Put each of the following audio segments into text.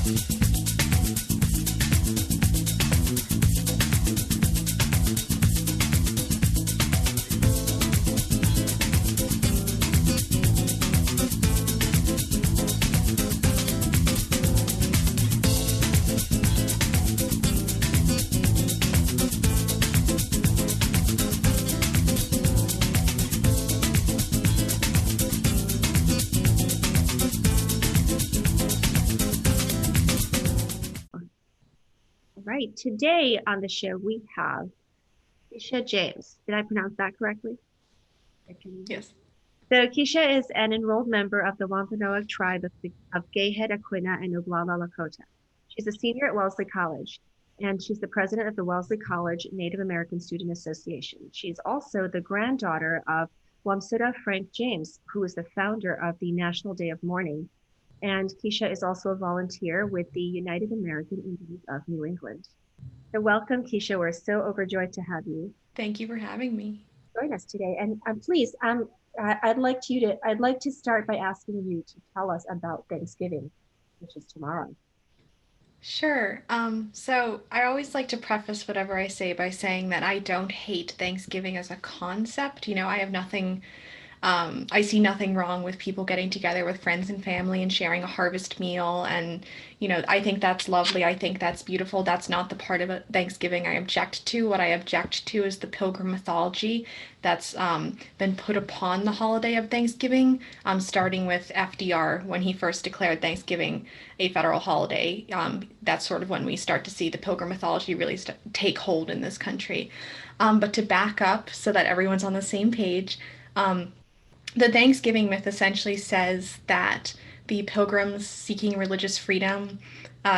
Right. Today on the show, we have Kisha James. Did I pronounce that correctly? Yes. So Kisha is an enrolled member of the Wampanoag tribe of Gayhead, Aquinnah, and Oglala Lakota. She's a senior at Wellesley College, and she's the president of the Wellesley College Native American Student Association. She's also the granddaughter of Wamsutta Frank James, who is the founder of the National Day of Mourning. And Kisha is also a volunteer with the United American Indians of New England. So welcome, Kisha. We're so overjoyed to have you Thank you for having me. join us today. And please, I'd like to start by asking you to tell us about Thanksgiving, which is tomorrow. Sure. So I always like to preface whatever I say by saying that I don't hate Thanksgiving as a concept. I have nothing I see nothing wrong with people getting together with friends and family and sharing a harvest meal. And, I think that's lovely. I think that's beautiful. That's not the part of Thanksgiving I object to. What I object to is the pilgrim mythology that's been put upon the holiday of Thanksgiving, starting with FDR when he first declared Thanksgiving a federal holiday. That's sort of when we start to see the pilgrim mythology really take hold in this country. But to back up so that everyone's on the same page, the Thanksgiving myth essentially says that the pilgrims seeking religious freedom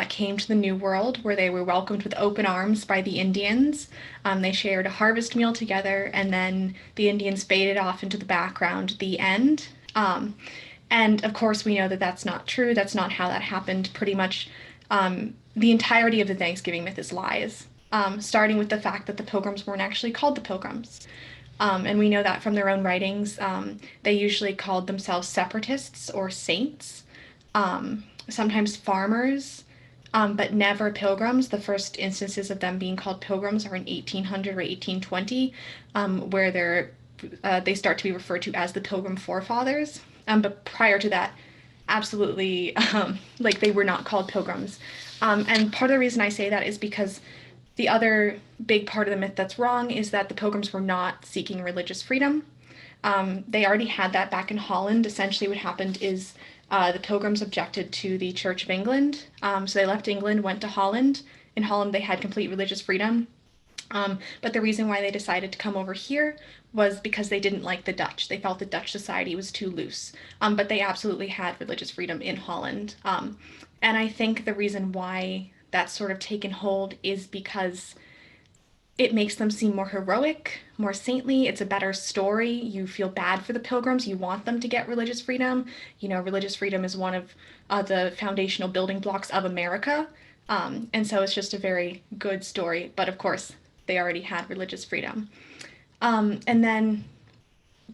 came to the New World, where they were welcomed with open arms by the Indians. They shared a harvest meal together, and then the Indians faded off into the background. The end. And of course, we know that that's not true. That's not how that happened. Pretty much the entirety of the Thanksgiving myth is lies, starting with the fact that the pilgrims weren't actually called the pilgrims. And we know that from their own writings. They usually called themselves separatists or saints, sometimes farmers, but never pilgrims. The first instances of them being called pilgrims are in 1800 or 1820, where they start to be referred to as the Pilgrim Forefathers. But prior to that, absolutely, like they were not called pilgrims. And part of the reason I say that is because the other big part of the myth that's wrong is that the pilgrims were not seeking religious freedom. They already had that back in Holland. Essentially, what happened is the pilgrims objected to the Church of England. So they left England, went to Holland. In Holland, they had complete religious freedom. But the reason why they decided to come over here was because they didn't like the Dutch. They felt the Dutch society was too loose. But they absolutely had religious freedom in Holland. And I think the reason why that's sort of taken hold is because it makes them seem more heroic, more saintly. It's a better story. You feel bad for the pilgrims. You want them to get religious freedom. Religious freedom is one of the foundational building blocks of America. And so it's just a very good story. But of course, they already had religious freedom. And then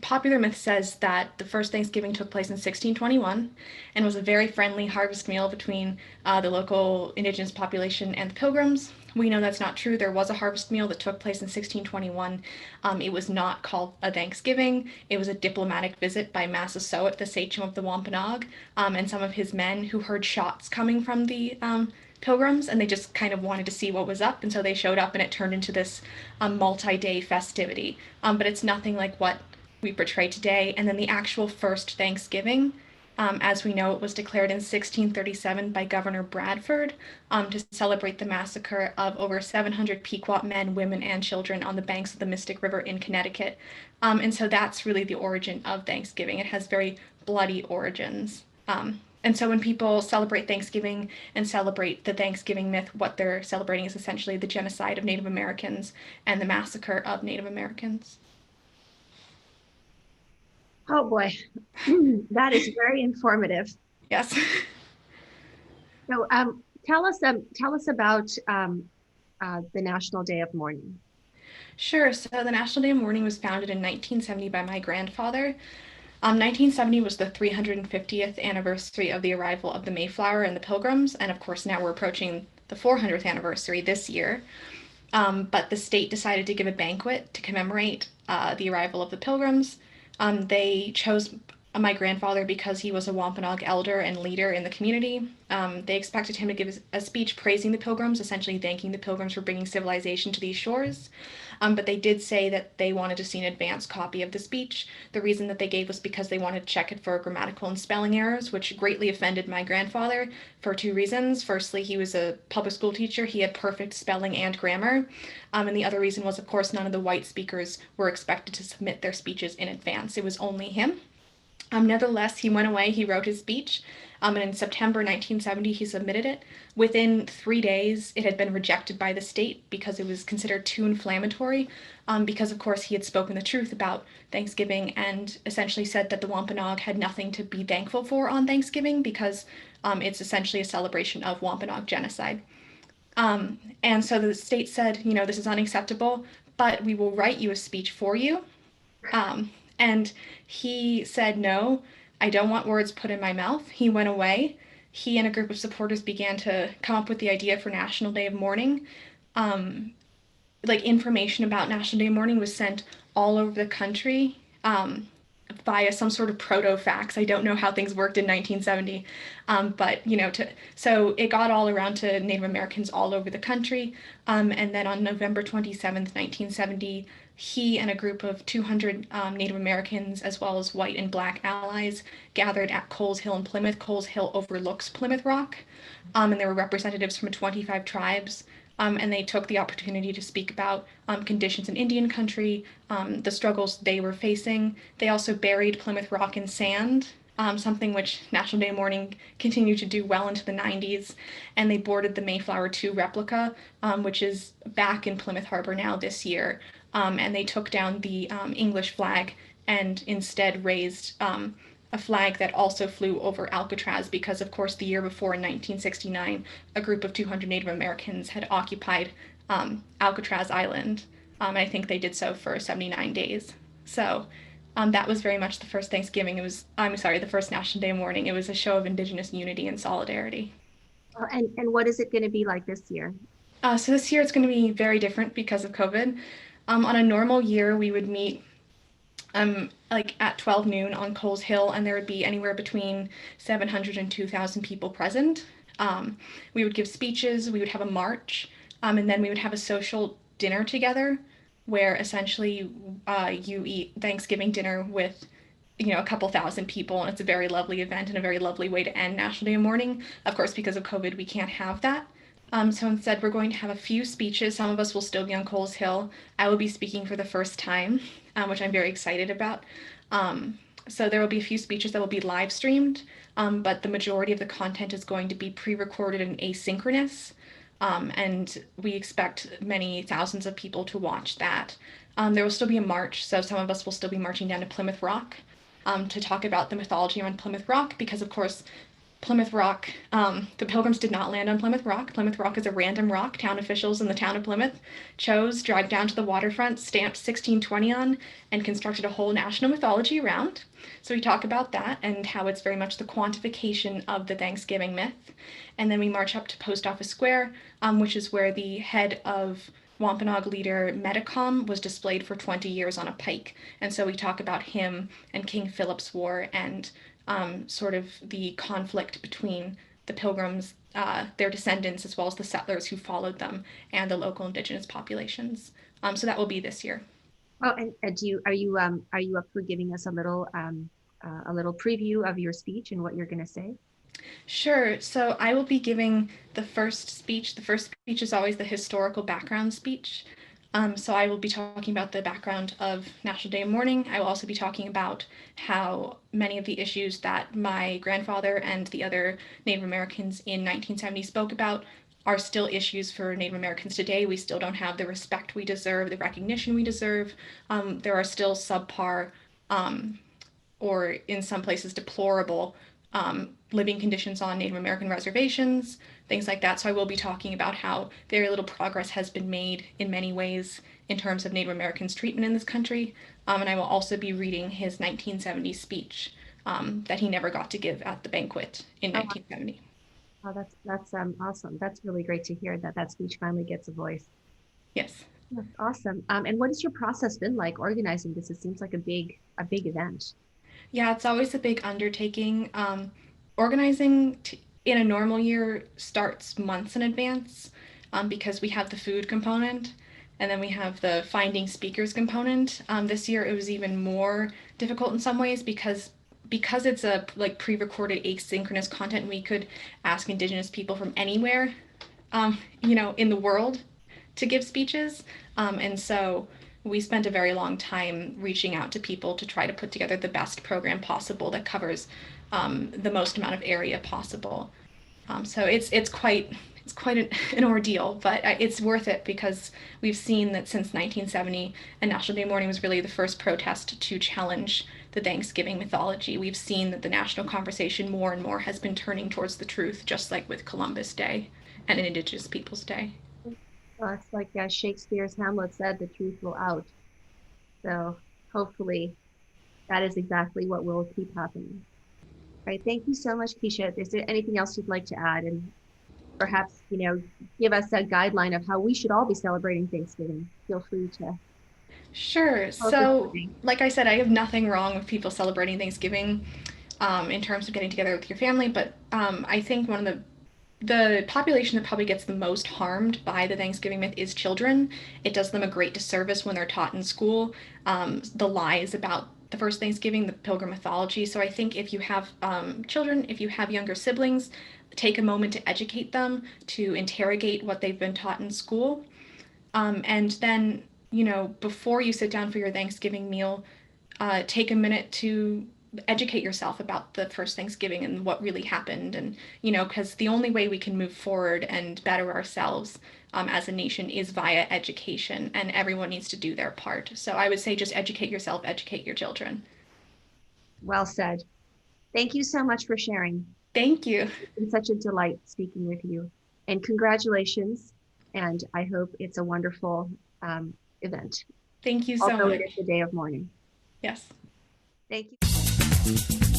popular myth says that the first Thanksgiving took place in 1621 and was a very friendly harvest meal between the local indigenous population and the pilgrims. We know that's not true. There was a harvest meal that took place in 1621. It was not called a Thanksgiving. It was a diplomatic visit by Massasoit, the sachem of the Wampanoag, and some of his men who heard shots coming from the pilgrims, and they just kind of wanted to see what was up, and so they showed up, and it turned into this multi-day festivity. But it's nothing like what we portray today. And then the actual first Thanksgiving, as we know, it was declared in 1637 by Governor Bradford to celebrate the massacre of over 700 Pequot men, women, and children on the banks of the Mystic River in Connecticut. And so that's really the origin of Thanksgiving. It has very bloody origins. And so when people celebrate Thanksgiving and celebrate the Thanksgiving myth, what they're celebrating is essentially the genocide of Native Americans and the massacre of Native Americans. Oh boy, that is very informative. Yes. So tell us about the National Day of Mourning. Sure. So the National Day of Mourning was founded in 1970 by my grandfather. 1970 was the 350th anniversary of the arrival of the Mayflower and the Pilgrims, and of course now we're approaching the 400th anniversary this year. But the state decided to give a banquet to commemorate the arrival of the Pilgrims. They chose my grandfather because he was a Wampanoag elder and leader in the community. They expected him to give a speech praising the Pilgrims, essentially thanking the Pilgrims for bringing civilization to these shores. But they did say that they wanted to see an advance copy of the speech. The reason that they gave was because they wanted to check it for grammatical and spelling errors, which greatly offended my grandfather for two reasons. Firstly, he was a public school teacher. He had perfect spelling and grammar. And the other reason was, of course, none of the white speakers were expected to submit their speeches in advance. It was only him. Nevertheless, he went away, he wrote his speech, and in September 1970, he submitted it. Within 3 days, it had been rejected by the state because it was considered too inflammatory, because, of course, he had spoken the truth about Thanksgiving and essentially said that the Wampanoag had nothing to be thankful for on Thanksgiving because it's essentially a celebration of Wampanoag genocide. And so the state said, you know, this is unacceptable, but we will write you a speech for you. And he said, no, I don't want words put in my mouth. He went away. He and a group of supporters began to come up with the idea for National Day of Mourning. Like information about National Day of Mourning was sent all over the country via some sort of proto-fax. I don't know how things worked in 1970, but you know, so it got all around to Native Americans all over the country. And then on November 27th, 1970, he and a group of 200 Native Americans, as well as white and black allies, gathered at Coles Hill in Plymouth. Coles Hill overlooks Plymouth Rock, and there were representatives from 25 tribes. And they took the opportunity to speak about conditions in Indian country, the struggles they were facing. They also buried Plymouth Rock in sand, something which National Day of Mourning continued to do well into the 90s. And they boarded the Mayflower 2 replica, which is back in Plymouth Harbor now this year. And they took down the English flag and instead raised a flag that also flew over Alcatraz because, of course, the year before in 1969, a group of 200 Native Americans had occupied Alcatraz Island. I think they did so for 79 days. So that was very much the first Thanksgiving. It was, I'm sorry, the first National Day of Mourning. It was a show of indigenous unity and solidarity. And what is it going to be like this year? So this year it's going to be very different because of COVID. On a normal year, we would meet like at 12 noon on Coles Hill, and there would be anywhere between 700 and 2,000 people present. We would give speeches, we would have a march, and then we would have a social dinner together where essentially you eat Thanksgiving dinner with a couple thousand people, and it's a very lovely event and a very lovely way to end National Day of Mourning. Of course, because of COVID, we can't have that. So instead, we're going to have a few speeches. Some of us will still be on Coles Hill. I will be speaking for the first time, which I'm very excited about. So there will be a few speeches that will be live streamed, but the majority of the content is going to be pre-recorded and asynchronous. And we expect many thousands of people to watch that. There will still be a march, so some of us will still be marching down to Plymouth Rock to talk about the mythology around Plymouth Rock, because of course Plymouth Rock, the Pilgrims did not land on Plymouth Rock. Plymouth Rock is a random rock town officials in the town of Plymouth chose, dragged down to the waterfront, stamped 1620 on, and constructed a whole national mythology around. So we talk about that and how it's very much the quantification of the Thanksgiving myth. And then we march up to Post Office Square, which is where the head of Wampanoag leader Metacom was displayed for 20 years on a pike. And so we talk about him and King Philip's War and sort of the conflict between the Pilgrims, their descendants, as well as the settlers who followed them, and the local indigenous populations. So that will be this year. Oh, and are you up for giving us a little preview of your speech and what you're going to say? Sure. So I will be giving the first speech. The first speech is always the historical background speech. So I will be talking about the background of National Day of Mourning. I will also be talking about how many of the issues that my grandfather and the other Native Americans in 1970 spoke about are still issues for Native Americans today. We still don't have the respect we deserve, the recognition we deserve. There are still subpar or in some places deplorable living conditions on Native American reservations, things like that. So I will be talking about how very little progress has been made in many ways in terms of Native Americans' treatment in this country. And I will also be reading his 1970 speech that he never got to give at the banquet in Oh, 1970. wow, that's awesome. That's really great to hear that that speech finally gets a voice. Yes. That's awesome. And what has your process been like organizing this? It seems like a big event. Yeah, it's always a big undertaking. Organizing in a normal year starts months in advance because we have the food component and then we have the finding speakers component. This year it was even more difficult in some ways because it's a like pre-recorded asynchronous content. We could ask Indigenous people from anywhere, in the world to give speeches. And so we spent a very long time reaching out to people to try to put together the best program possible that covers the most amount of area possible. So it's quite an ordeal, but it's worth it because we've seen that since 1970, and National Day of Mourning was really the first protest to challenge the Thanksgiving mythology. We've seen that the national conversation more and more has been turning towards the truth, just like with Columbus Day and Indigenous Peoples Day. Well, it's like Shakespeare's Hamlet said, the truth will out. So hopefully that is exactly what will keep happening. All right. Thank you so much, Kisha. Is there anything else you'd like to add? And perhaps, give us a guideline of how we should all be celebrating Thanksgiving. Feel free to Sure. close this So, morning. like I said, I have nothing wrong with people celebrating Thanksgiving in terms of getting together with your family, but I think one of the population that probably gets the most harmed by the Thanksgiving myth is children. It does them a great disservice when they're taught in school the lies about the first Thanksgiving, the Pilgrim mythology. So I think if you have children, if you have younger siblings, take a moment to educate them, to interrogate what they've been taught in school. And then, before you sit down for your Thanksgiving meal, take a minute to educate yourself about the first Thanksgiving and what really happened. And, because the only way we can move forward and better ourselves as a nation is via education, and everyone needs to do their part. So I would say just educate yourself, educate your children. Well said. Thank you so much for sharing. Thank you. It's been such a delight speaking with you. And congratulations. And I hope it's a wonderful event, Thank you so although it is much. the day of mourning. Yes. Thank you.